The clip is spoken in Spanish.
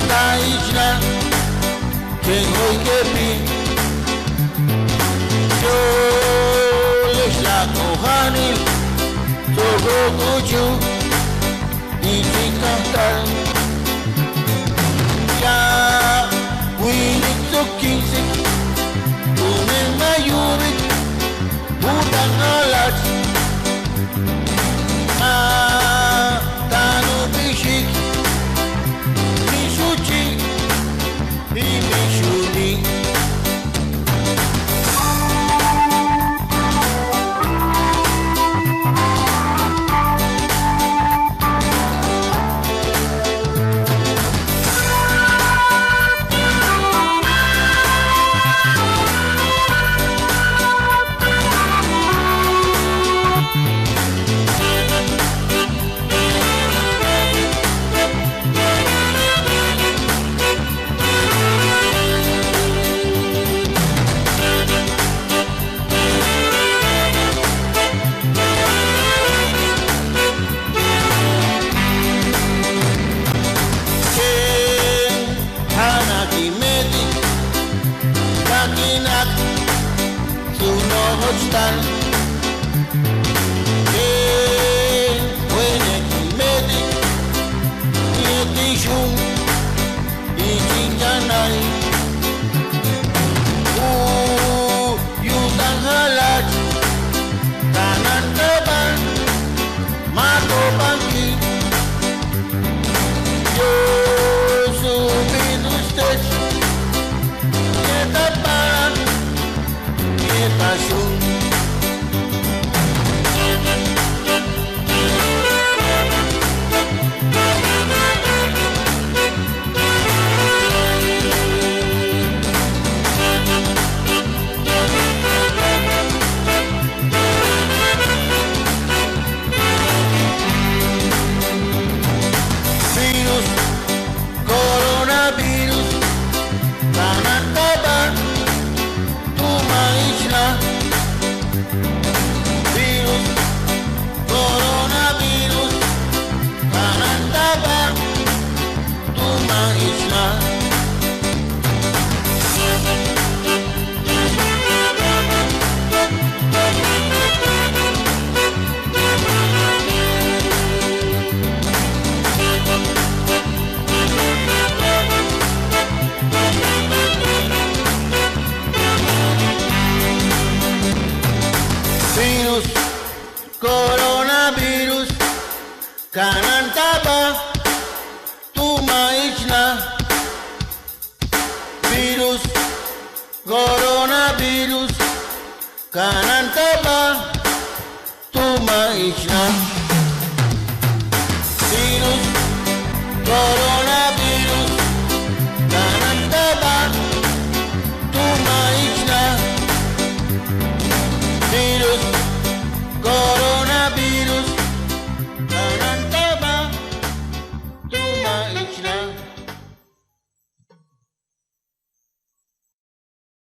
Taishna, quien hoy que vi, yo les la cojani, todo mucho y sin cantar. Ya, Winnie to 15, con el mayubi, putan alas, tano bishik. Stan when it medic yetishun ikinjanai yutan halat kanan depan mato pagi yo subin usted yetapan yetashun. Coronavirus, kanan taba, tumaishna. Virus, coronavirus, kanan